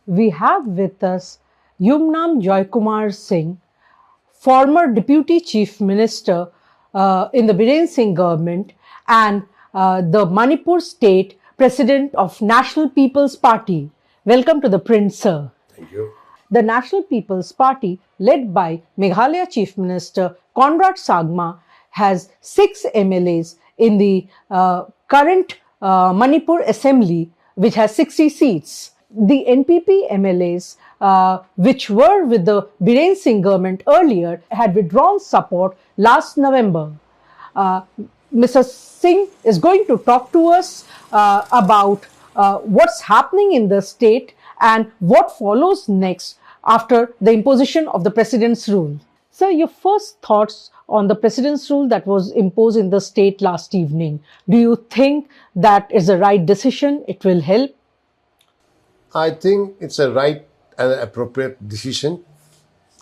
we have with us Yumnam Joykumar Singh, former Deputy Chief Minister in the Biren Singh government and the Manipur State President of National People's Party. Welcome to ThePrint, sir. Thank you. The National People's Party, led by Meghalaya Chief Minister Conrad Sangma, has 6 MLAs in the current Manipur Assembly, which has 60 seats. The NPP MLAs, which were with the Biren Singh government earlier, had withdrawn support last November. Mr. Singh is going to talk to us about what's happening in the state and what follows next after the imposition of the President's rule. Sir, your first thoughts on the President's rule that was imposed in the state last evening. Do you think that is the right decision? It will help? I think it's a right and appropriate decision.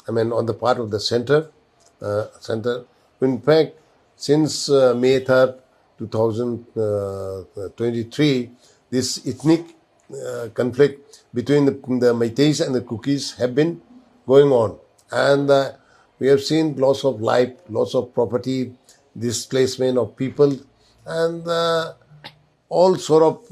I mean, on the part of the center. In fact, since May 3rd, 2023, this ethnic conflict between the Meiteis and the Kukis have been going on. And we have seen loss of life, loss of property, displacement of people, and all sort of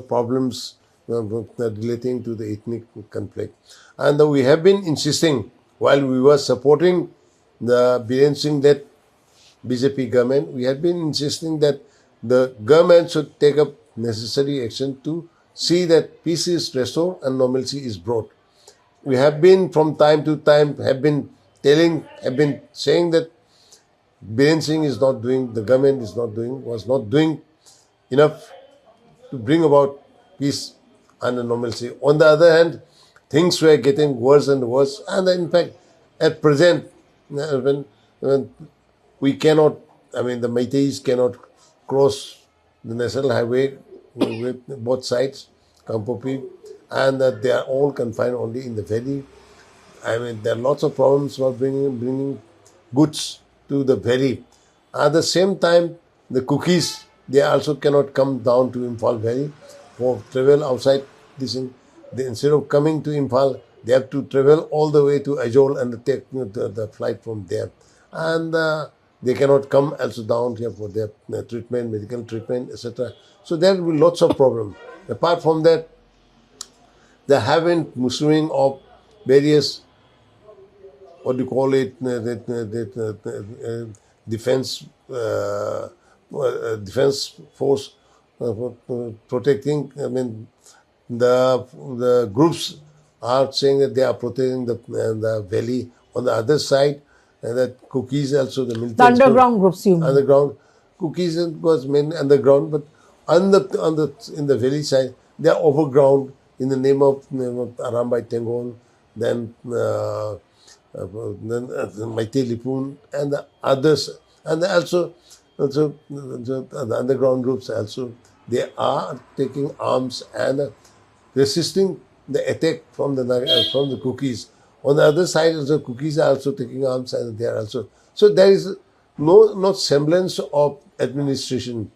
problems relating to the ethnic conflict. And we have been insisting, while we were supporting the Biren Singh-led BJP government, we have been insisting that the government should take up necessary action to see that peace is restored and normalcy is brought. We have been, from time to time, have been saying that Biren Singh is not doing, the government was not doing enough to bring about peace and normalcy. On the other hand, things were getting worse and worse, and in fact, at present, when we cannot, the Meiteis cannot cross the national highway with both sides, Kampopi, and they are all confined only in the valley. There are lots of problems for bringing goods to the valley. At the same time, the Kukis, they also cannot come down to Imphal Valley for travel outside this. Instead of coming to Imphal, they have to travel all the way to Ajol and take the flight from there. And they cannot come also down here for their treatment, medical treatment, etc. So there will be lots of problems. Apart from that, there have been mustering of various, defense force protecting. The groups are saying that they are protecting the valley. On the other side, that Kukis also, the militants. The underground groups, you mean? Underground. Kukis was mainly underground, but in the valley side, they are overground in the name of Arambai Tengol, then Maite Lipun, and the others. And also the underground groups also, they are taking arms and resisting the attack from the Kukis. On the other side, the Kukis are also taking arms, and they are also. So there is no semblance of administration.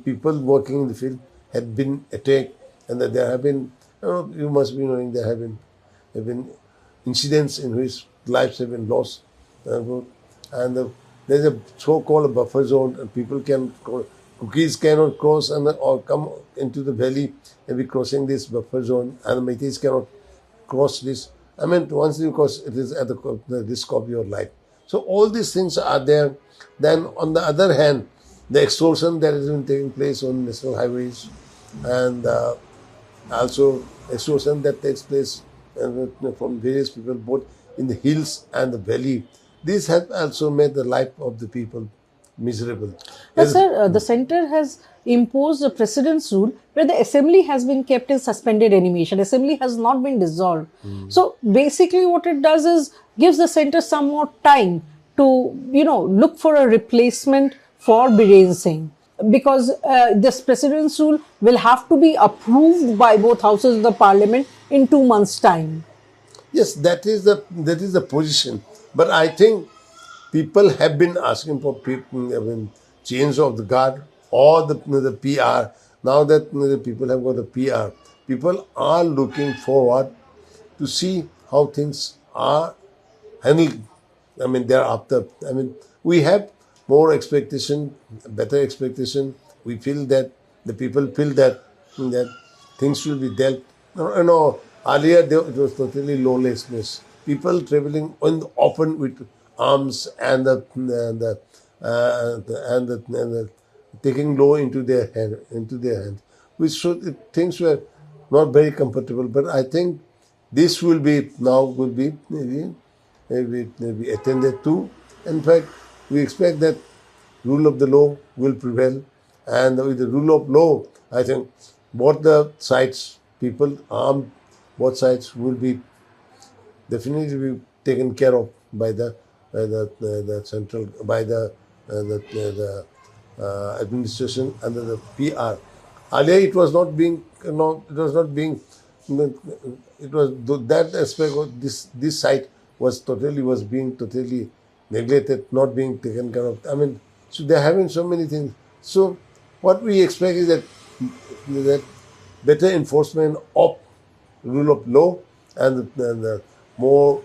People working in the field had been attacked, and that there have been. You must be knowing there have been incidents in which lives have been lost, and there's a so-called buffer zone, and people Kukis cannot cross or come into the valley and be crossing this buffer zone, and the Meiteis cannot cross this. Once you cross, it is at the risk of your life. So all these things are there. Then on the other hand, the extortion that has been taking place on national highways, and also extortion that takes place from various people, both in the hills and the valley. This has also made the life of the people miserable. Yes, sir, the centre has imposed a President's rule where the Assembly has been kept in suspended animation. Assembly has not been dissolved. So basically what it does is gives the centre some more time to, look for a replacement for Biren Singh. Because this President's rule will have to be approved by both houses of the Parliament in 2 months' time. Yes, that is the position. But I think people have been asking for change of the guard or the PR. Now that the people have got the PR, people are looking forward to see how things are handled. I mean, thereafter. I mean, we have more expectation, better expectation. We feel that the people feel that things will be dealt. Earlier it was totally lawlessness. People traveling on the open with arms and the taking law into their hands, which should, things were not very comfortable. But I think this will be now will be maybe attended to. In fact, we expect that rule of the law will prevail, and with the rule of law, I think both the sides, people armed, both sides will be definitely be taken care of by the central by the administration under the PR. Earlier, it was not being it was not being it was that aspect of this site was being totally neglected, not being taken care of. I mean, so they're having so many things. So what we expect is that better enforcement of rule of law and the more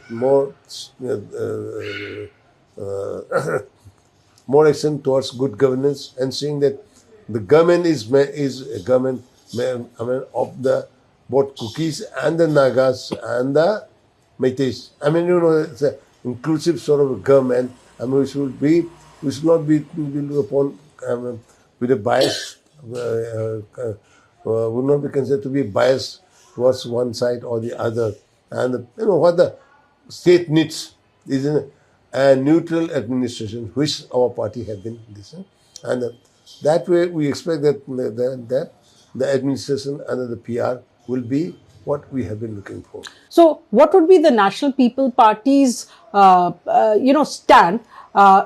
more more action towards good governance, and seeing that the government is a government, I mean, of the both Cookies and the Nagas and the Meiteis. I mean, it's an inclusive sort of a government. I mean, we should not be looked upon with a bias. Would not be considered to be biased towards one side or the other. And what the state needs is a neutral administration, which our party has been this, and that way we expect that the administration under the PR will be what we have been looking for. So, what would be the National People Party's, stand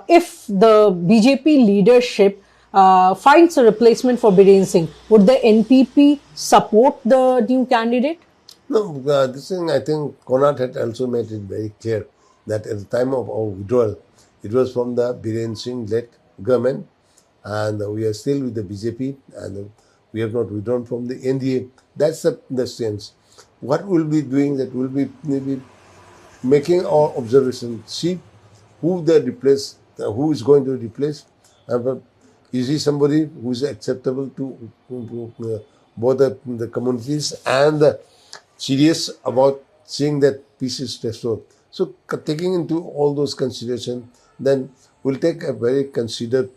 if the BJP leadership finds a replacement for Biren Singh? Would the NPP support the new candidate? No, this thing I think Connaught had also made it very clear that at the time of our withdrawal, it was from the Biren Singh-led government, and we are still with the BJP, and we have not withdrawn from the NDA. That's the sense. What we'll be doing, that we'll be maybe making our observation, see who who is going to replace. Is he somebody who is acceptable to both the communities and serious about seeing that peace is restored? So taking into all those considerations, then we'll take a very considered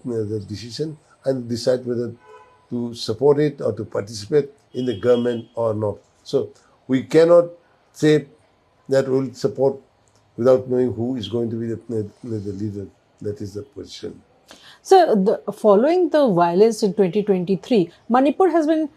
decision and decide whether to support it or to participate in the government or not. So we cannot say that we'll support without knowing who is going to be the leader. That is the position. So, following the violence in 2023, Manipur has been,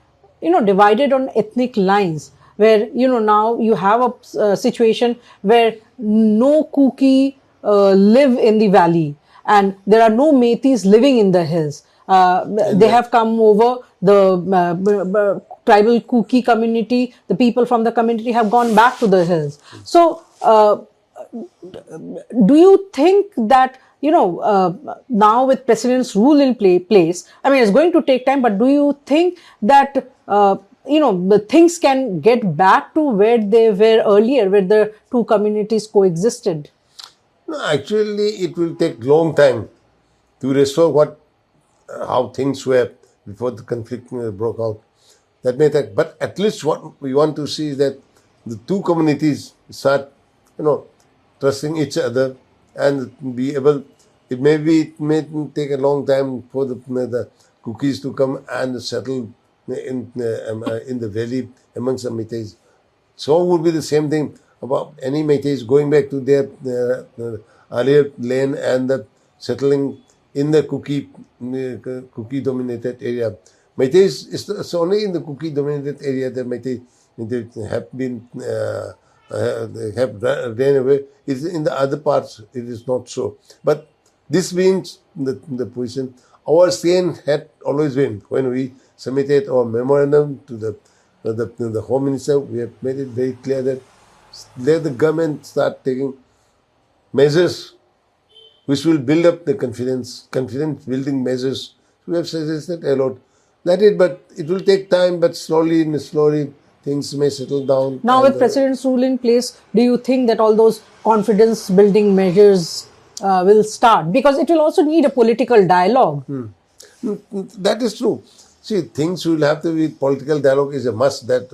divided on ethnic lines, where, now you have a situation where no Kuki live in the valley, and there are no Meiteis living in the hills. They have come over, the tribal Kuki community, the people from the community have gone back to the hills. So, do you think that, now with President's rule in place, I mean, it's going to take time, but do you think that, the things can get back to where they were earlier, where the two communities coexisted? No, actually, it will take long time to restore how things were before the conflict broke out. That may take, but at least what we want to see is that the two communities start, trusting each other and be able. It may take a long time for the Cookies to come and settle in the valley amongst the Meiteis. So would be the same thing about any Meiteis going back to their earlier land and settling in the Kuki dominated area. Meiteis is only in the Kuki dominated area that Meiteis have been have ran away. It's in the other parts it is not so. But this means the position. Our stand had always been, when we submitted our memorandum to the Home Minister, we have made it very clear that let the government start taking measures which will build up the confidence building measures. We have suggested a lot. That is, but it will take time, but slowly and slowly things may settle down. Now, and, with President's rule in place, do you think that all those confidence building measures will start? Because it will also need a political dialogue. That is true. See, things will have to be, political dialogue is a must, that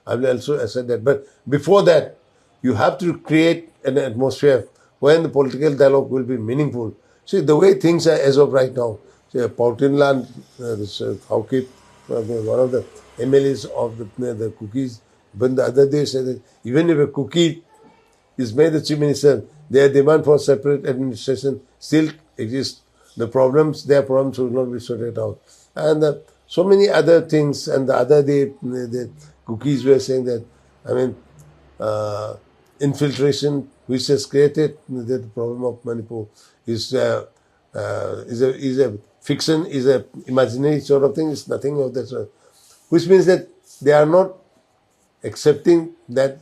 I will also said that. But before that, you have to create an atmosphere when the political dialogue will be meaningful. See, the way things are as of right now, see, Pautinland, this Haukip, one of the MLAs of the cookies, but the other day said that even if a cookie is made the chief minister, their demand for separate administration still exists. Their problems will not be sorted out. And so many other things. And the other day, the cookies were saying that, I mean, infiltration, which has created the problem of Manipur, is a fiction, is a imaginary sort of thing. It's nothing of that sort. Which means that they are not accepting that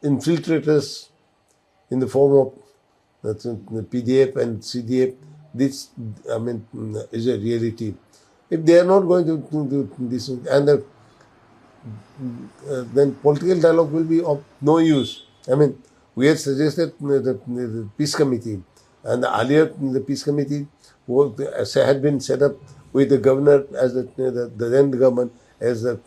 infiltrators in the form of the PDF and CDF, this, I mean, is a reality. If they are not going to do this, and then political dialogue will be of no use. I mean, we had suggested the peace committee, and earlier the peace committee had been set up with the governor as the then government as the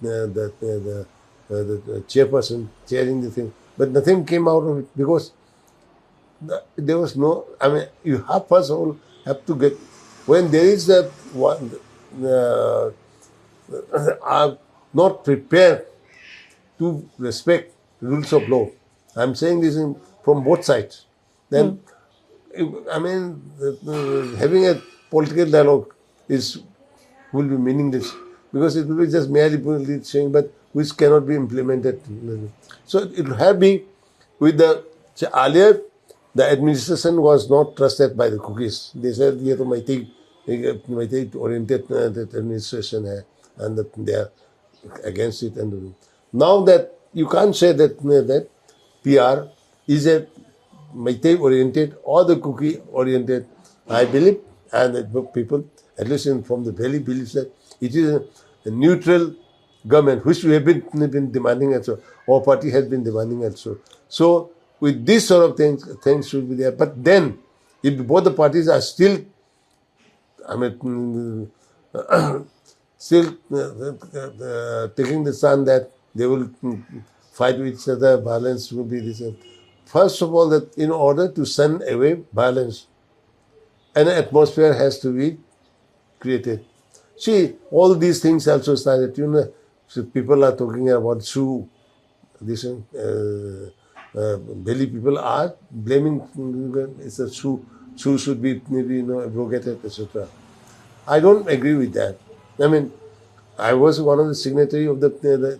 chairperson chairing the thing, but nothing came out of it because there was no. I mean, you have first of all have to get when there is that one are not prepared to respect rules of law. I'm saying this from both sides. Then, I mean, having a political dialogue will be meaningless because it will be just merely saying, but which cannot be implemented. So it will have be with the earlier. The administration was not trusted by the cookies. They said, "ये तो Maitai oriented that administration hai, and that they are against it." And now that you can't say that PR is a Maitai oriented or the cookie oriented. I believe, and the people, at least from the valley, believes that it is a neutral government, which we have been demanding also. Our party has been demanding also. So with this sort of things should be there. But then, if both the parties are still, I mean, still taking the stand that they will fight with each other, violence will be this. First of all, that in order to send away violence, an atmosphere has to be created. See, all these things also started, so people are talking about shoe, this Delhi people are blaming it's a shoe should be maybe abrogated, etc. I don't agree with that. I mean, I was one of the signatory of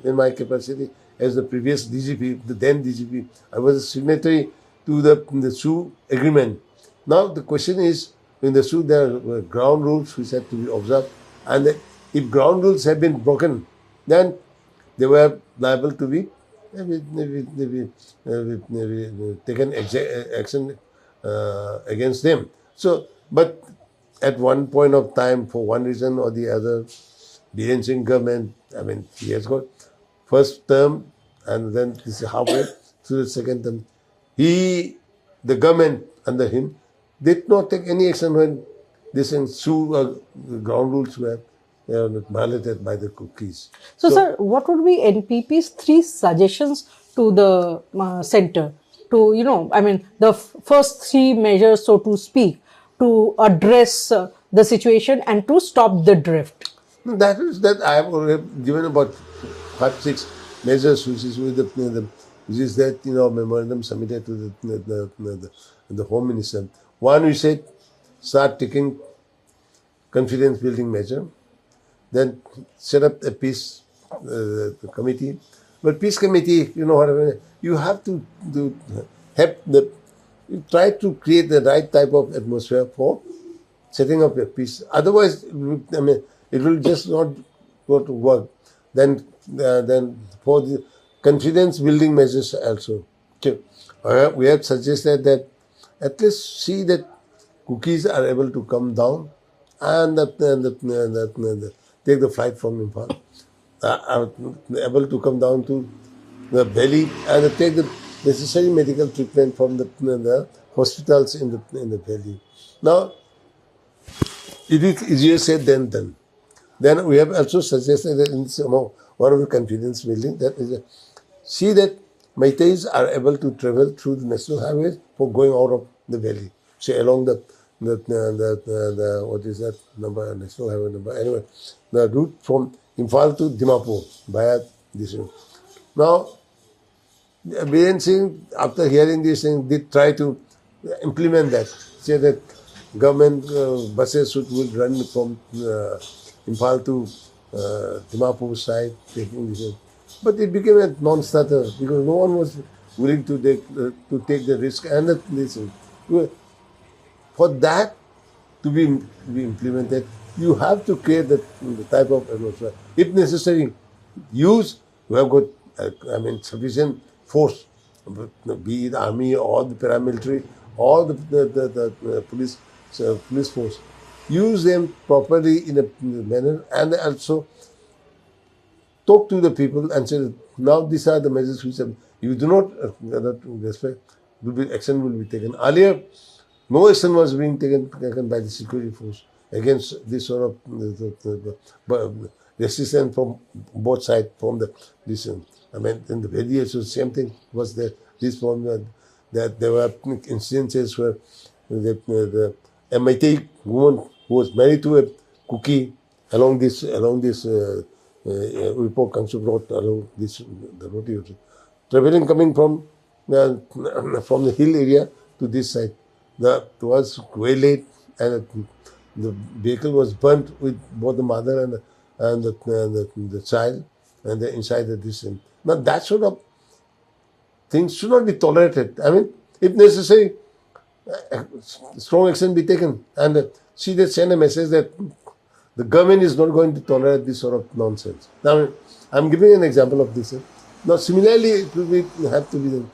in my capacity as the previous DGP, the then DGP. I was a signatory to the shoe agreement. Now the question is, in the shoe there were ground rules which had to be observed, and if ground rules have been broken, then they were liable to be taken action against them. So, but at one point of time, for one reason or the other, Biren Singh government, I mean, he has got first term and then this is halfway through the second term. The government under him did not take any action when this ground rules were violated by the cookies. So, sir, what would be NPP's 3 suggestions to the center to, I mean, the first 3 measures, so to speak, to address the situation and to stop the drift? That I have already given about 5-6 measures, which is with which is that memorandum submitted to the Home Minister. One, we said start taking confidence building measure. Then set up a peace committee. But peace committee, you have to try to create the right type of atmosphere for setting up a peace. Otherwise, it will just not go to work. Then for the confidence building measures also. Okay. We have suggested that at least see that cookies are able to come down and take the flight from Imphal. Are able to come down to the valley and take the necessary medical treatment from the hospitals in the valley. Now, it is easier said than done. Then we have also suggested that in one of the confidence building that is see that Meiteis are able to travel through the national highways for going out of the valley. Say along the what is that number, national highway number, anyway, the route from Imphal to Dimapur via this route. Now, Biren Singh, after hearing these things, did try to implement that. Say that government buses would run from Imphal to Dimapur side, taking this. But it became a non-starter because no one was willing to take the risk and this. For that to be implemented, you have to create the type of atmosphere. If necessary, we have got sufficient force, be it army or the paramilitary or the police force. Use them properly in a manner and also talk to the people and say, now these are the measures which you do not respect, action will be taken. Earlier, no action was being taken by the security force against this sort of resistance from both sides. From in the valley also same thing was there. This problem that there were incidences where the MIT woman who was married to a cookie along this Uipo Kangsuk Road, along the road, traveling coming from the hill area to this side. It was way late and the vehicle was burnt with both the mother and the child and inside this. Now that sort of things should not be tolerated. If necessary, strong action be taken and see that send a message that the government is not going to tolerate this sort of nonsense. Now, I'm giving an example of this. Now, similarly, it will have to be the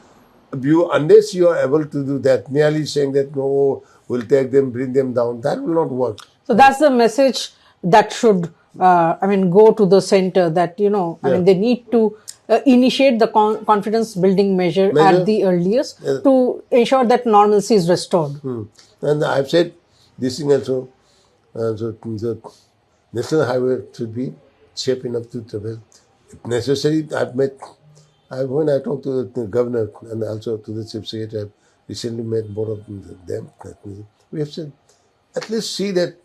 view, unless you are able to do that, merely saying that, no, we'll take them, bring them down, that will not work. So that's the message that should, go to the center that, they need to initiate the confidence building measure at the earliest to ensure that normalcy is restored. And I've said this thing also, the national highway should be safe enough to travel. If necessary, when I talked to the governor and also to the chief secretary, I've recently met both of them. We have said, at least see that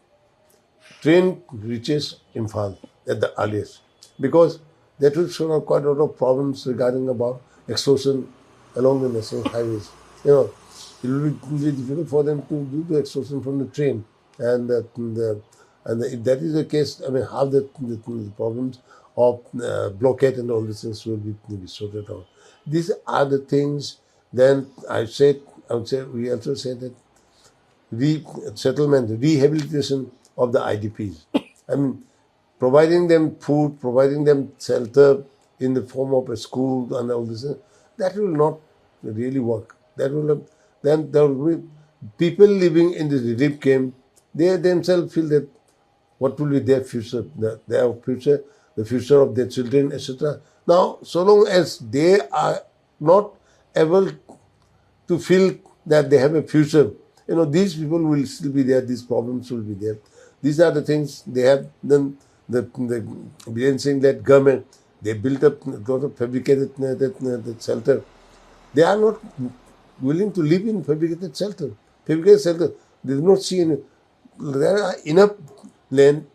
train reaches Imphal at the earliest, because that will show up quite a lot of problems regarding about extortion along the national highways. It will be difficult for them to do the extortion from the train, and if that is the case, how the problems of blockade and all these things will be sorted out. These are the things. Then I would say we also said that rehabilitation of the IDPs. Providing them food, providing them shelter in the form of a school and all this, that will not really work. Then there will be people living in the relief camp. They themselves feel that what will be their future, the future of their children, etc. Now, so long as they are not able to feel that they have a future, these people will still be there, these problems will be there. These are the things they have. Then the Biren Singh led government, they built up a lot of fabricated shelter. They are not willing to live in fabricated shelter. They do not see any. There are enough land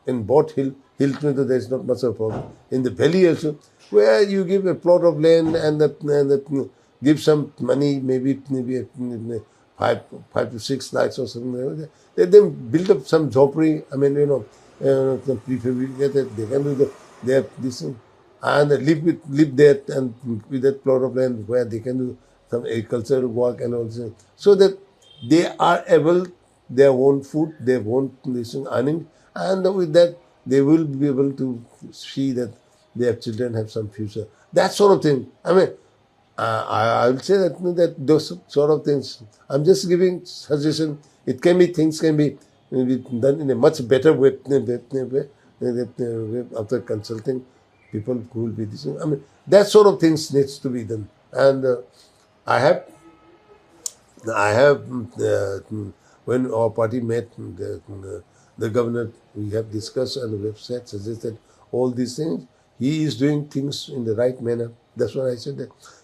in both hill there is not much of a problem. In the valley also, where you give a plot of land and give some money, maybe 5 to 6 lakhs or something. Let them build up some jhopri. Prefabricated. They can do this thing and live there and with that plot of land where they can do some agricultural work and all this, so that they are able their own food, their own earning, and with that they will be able to see that their children have some future. That sort of thing. I will say that those sort of things. I'm just giving suggestion. Things can be be done in a much better way, after consulting people who will be this. I mean, that sort of things needs to be done. And I have when our party met the governor, we have discussed and the website suggested all these things. He is doing things in the right manner. That's what I said,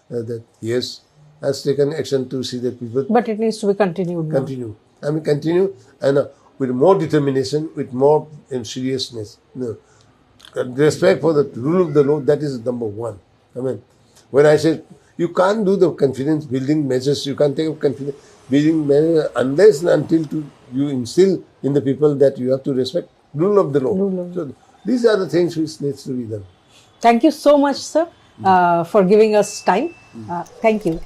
that yes, has taken action to see that people But it needs to be continued now. continue and with more determination, with more seriousness. Respect for the rule of the law, that is number one. I mean, when I say you can't do the confidence building measures, you can't take up confidence building measures unless and until you instill in the people that you have to respect rule of the law. So these are the things which needs to be done. Thank you so much, sir, for giving us time. Thank you.